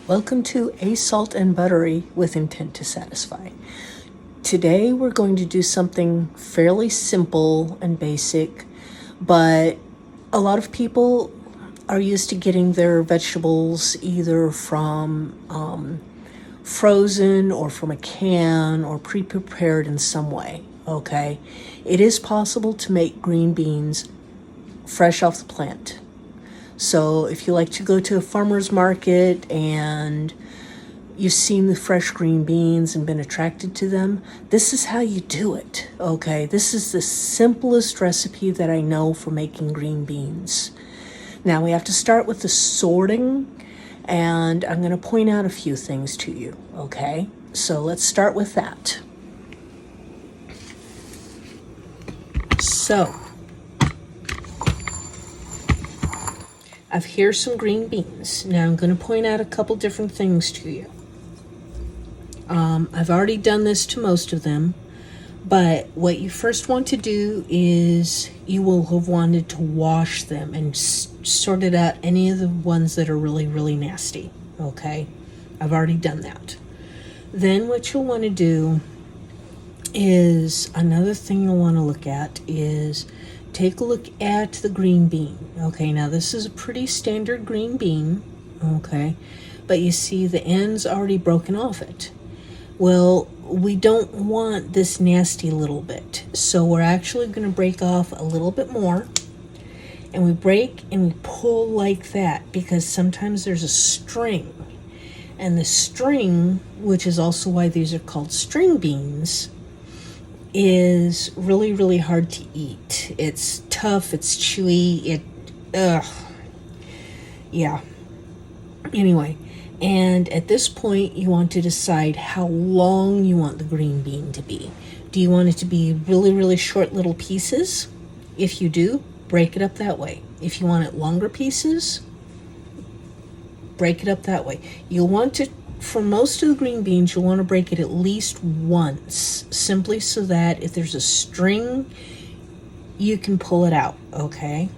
Welcome to A Salt and Buttery with Intent to Satisfy. Today we're going to do something fairly simple and basic, but a lot of people are used to getting their vegetables either from frozen or from a can or pre-prepared in some way, okay? It is possible to make green beans fresh off the plant. So if you like to go to a farmer's market and you've seen the fresh green beans and been attracted to them, this is how you do it, okay? This is the simplest recipe that I know for making green beans. Now we have to start with the sorting, and I'm going to point out a few things to you, okay? So let's start with that. So I've here some green beans. Now I'm going to point out a couple different things to you. I've already done this to most of them, but what you first want to do is you will have wanted to wash them and sorted out any of the ones that are really, really nasty, okay? I've already done that. Then what you'll want to do is, another thing you'll want to look at is take a look at the green bean. Okay, now this is a pretty standard green bean, okay, but you see the end's already broken off it. Well, we don't want this nasty little bit, so we're actually going to break off a little bit more, and we break and we pull like that, because sometimes there's a string, and the string, which is also why these are called string beans, is really, really hard to eat. It's tough, it's chewy, yeah. Anyway, and at this point, you want to decide how long you want the green bean to be. Do you want it to be really, really short little pieces? If you do, break it up that way. If you want it longer pieces, break it up that way. You'll want to, for most of the green beans, you'll want to break it at least once, simply so that if there's a string, you can pull it out, okay?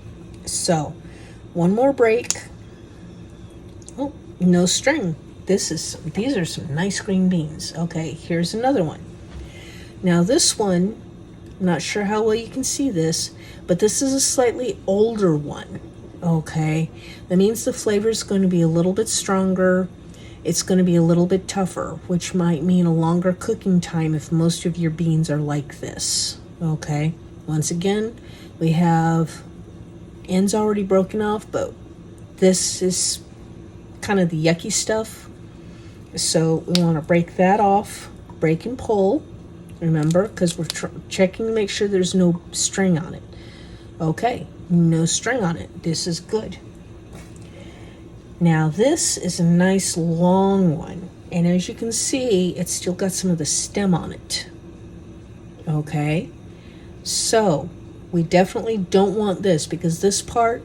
So, one more break. Oh, no string. These are some nice green beans. Okay, here's another one. Now this one, I'm not sure how well you can see this, but this is a slightly older one, okay? That means the flavor is going to be a little bit stronger. It's going to be a little bit tougher, which might mean a longer cooking time if most of your beans are like this, okay? Once again, we have ends already broken off, but this is kind of the yucky stuff. So we want to break that off, break and pull, remember, because we're checking to make sure there's no string on it. Okay, no string on it. This is good. Now this is a nice long one, and as you can see, it's still got some of the stem on it. Okay, so we definitely don't want this, because this part,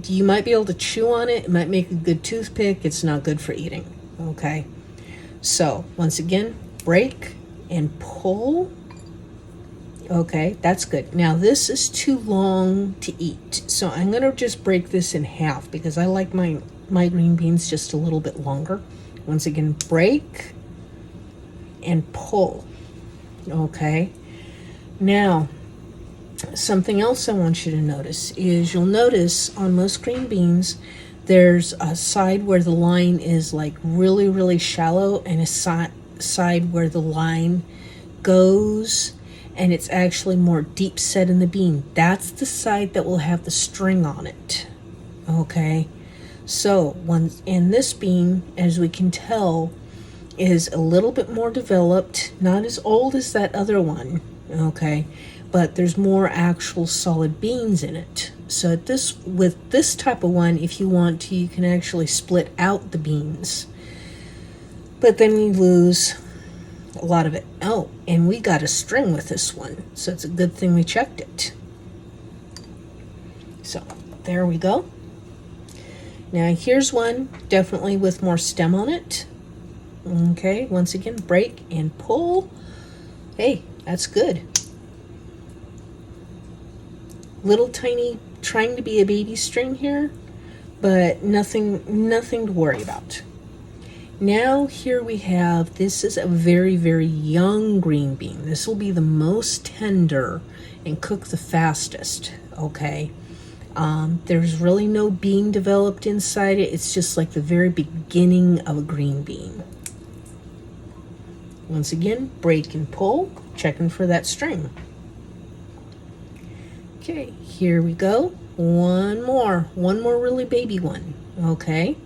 you might be able to chew on it. It might make a good toothpick. It's not good for eating, okay? So once again, break and pull. Okay, that's good. Now this is too long to eat, so I'm gonna just break this in half, because I like my green beans just a little bit longer. Once again, break and pull. Okay, now something else I want you to notice is, you'll notice on most green beans there's a side where the line is like really, really shallow, and a side where the line goes and it's actually more deep set in the bean. That's the side that will have the string on it, okay? So in this bean, as we can tell, is a little bit more developed, not as old as that other one, okay? But there's more actual solid beans in it. So with this type of one, if you want to, you can actually split out the beans. But then we lose a lot of it. Oh, and we got a string with this one, so it's a good thing we checked it. So there we go. Now here's one definitely with more stem on it. Okay, once again, break and pull. Hey, that's good. Little tiny, trying to be a baby string here, but nothing to worry about. Now here we have, this is a very, very young green bean. This will be the most tender and cook the fastest, okay? There's really no bean developed inside it. It's just like the very beginning of a green bean. Once again, break and pull, checking for that string. Okay, here we go. One more really baby one, okay?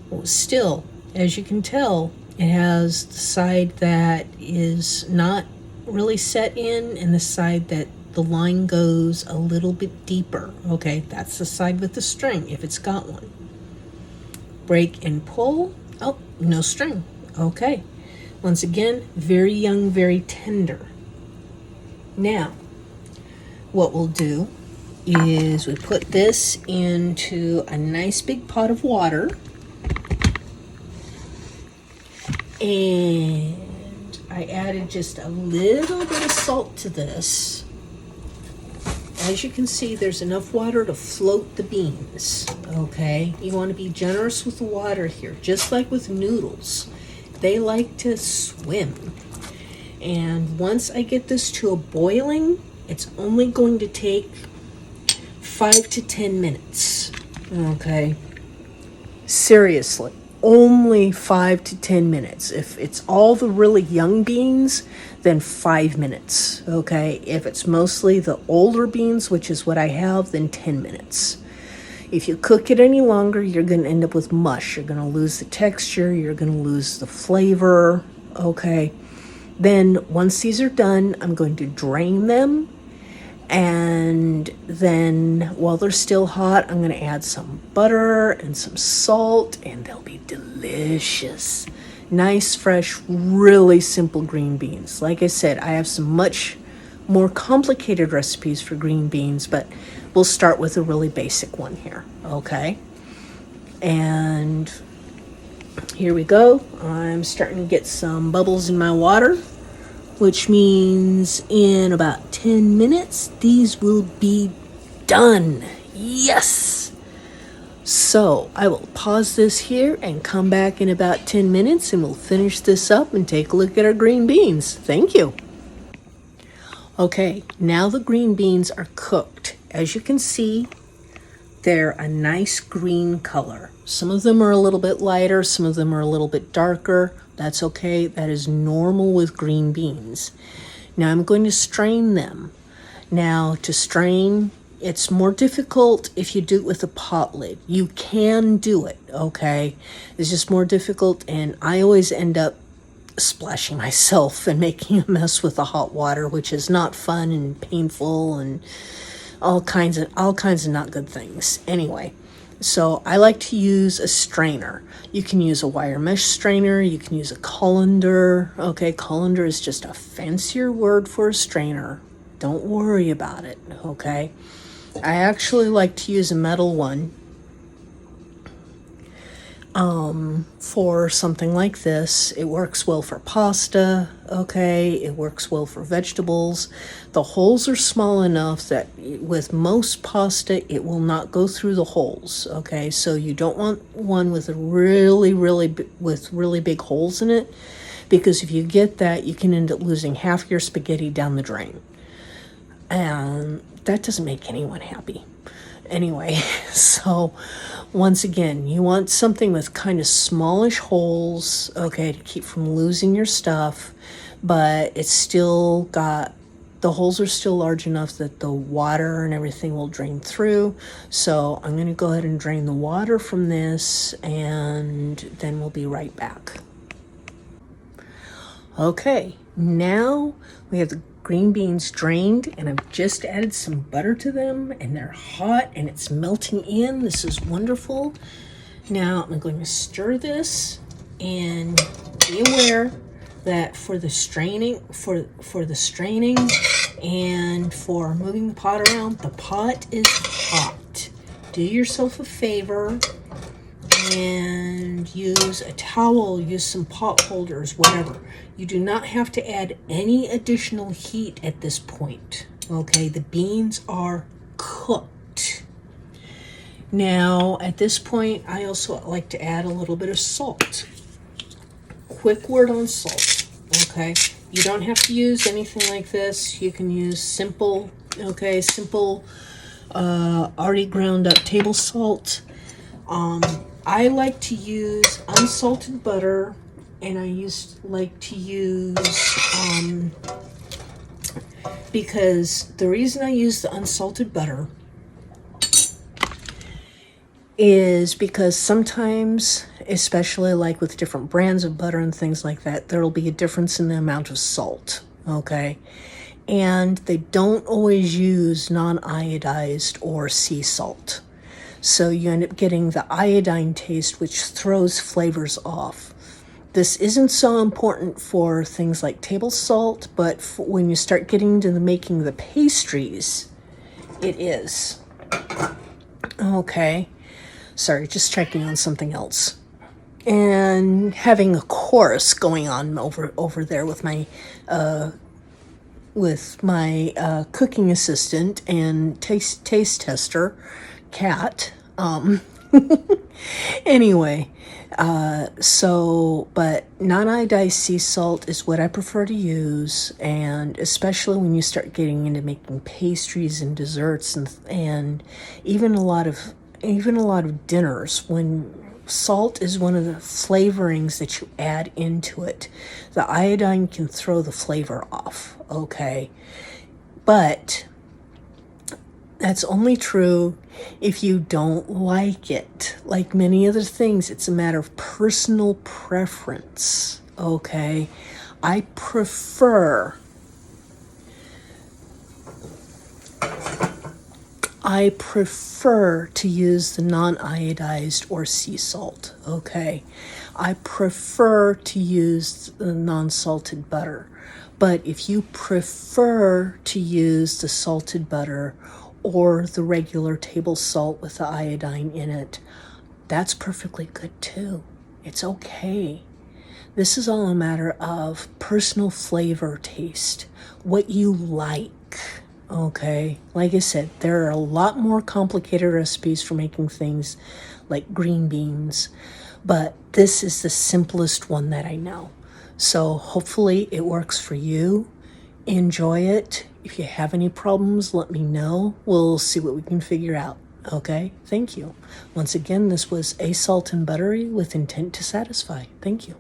Well, still, as you can tell, it has the side that is not really set in and the side that the line goes a little bit deeper. Okay, that's the side with the string, if it's got one. Break and pull. Oh, no string. Okay. Once again, very young, very tender. Now, what we'll do is we put this into a nice big pot of water. And I added just a little bit of salt to this. As you can see, there's enough water to float the beans, okay? You want to be generous with the water here, just like with noodles. They like to swim. And once I get this to a boiling, it's only going to take 5 to 10 minutes, okay? Seriously, only 5 to 10 minutes. If it's all the really young beans, then 5 minutes, okay? If it's mostly the older beans, which is what I have, then 10 minutes. If you cook it any longer, you're going to end up with mush. You're going to lose the texture. You're going to lose the flavor, okay? Then once these are done, I'm going to drain them. And then while they're still hot, I'm going to add some butter and some salt, and they'll be delicious. Nice, fresh, really simple green beans. Like I said, I have some much more complicated recipes for green beans, but we'll start with a really basic one here, okay? And here we go. I'm starting to get some bubbles in my water, which means in about 10 minutes, these will be done. Yes! So I will pause this here and come back in about 10 minutes and we'll finish this up and take a look at our green beans. Thank you. Okay, now the green beans are cooked. As you can see, they're a nice green color. Some of them are a little bit lighter, some of them are a little bit darker. That's okay, that is normal with green beans. Now I'm going to strain them. Now to strain, it's more difficult if you do it with a pot lid. You can do it, okay? It's just more difficult, and I always end up splashing myself and making a mess with the hot water, which is not fun and painful and all kinds of not good things. Anyway, so I like to use a strainer. You can use a wire mesh strainer, you can use a colander. Okay, colander is just a fancier word for a strainer. Don't worry about it, okay? I actually like to use a metal one for something like this. It works well for pasta, okay? It works well for vegetables. The holes are small enough that with most pasta, it will not go through the holes, okay? So you don't want one with really big holes in it, because if you get that, you can end up losing half your spaghetti down the drain. And that doesn't make anyone happy. Anyway, so once again, you want something with kind of smallish holes, okay, to keep from losing your stuff, but it's still got, the holes are still large enough that the water and everything will drain through. So I'm going to go ahead and drain the water from this, and then we'll be right back. Okay, now we have the green beans drained, and I've just added some butter to them, and they're hot and it's melting in. This is wonderful. Now I'm going to stir this, and be aware that for the straining, and for moving the pot around, the pot is hot. Do yourself a favor and use a towel, use some pot holders, whatever. You do not have to add any additional heat at this point, okay? The beans are cooked. Now, at this point, I also like to add a little bit of salt. quick word on salt, okay? You don't have to use anything like this. You can use simple, okay, simple, already ground up table salt. I like to use unsalted butter, and I like to use, because the reason I use the unsalted butter is because sometimes, especially like with different brands of butter and things like that, there'll be a difference in the amount of salt, okay? And they don't always use non-iodized or sea salt. So you end up getting the iodine taste, which throws flavors off. This isn't so important for things like table salt, but when you start getting into the making the pastries, it is. Okay. Sorry, just checking on something else. And having a chorus going on over there with my cooking assistant and taste tester, Kat. Anyway, but non-iodized sea salt is what I prefer to use, and especially when you start getting into making pastries and desserts and even a lot of dinners, when salt is one of the flavorings that you add into it. The iodine can throw the flavor off, okay? But that's only true if you don't like it. Like many other things, it's a matter of personal preference, okay? I prefer to use the non-iodized or sea salt, okay? I prefer to use the non-salted butter. But if you prefer to use the salted butter or the regular table salt with the iodine in it, that's perfectly good too. It's okay. This is all a matter of personal flavor taste, what you like. Okay, like I said, there are a lot more complicated recipes for making things like green beans, but this is the simplest one that I know. So hopefully it works for you. Enjoy it. If you have any problems, let me know. We'll see what we can figure out. Okay, thank you. Once again, this was A Salt and Buttery with intent to satisfy. Thank you.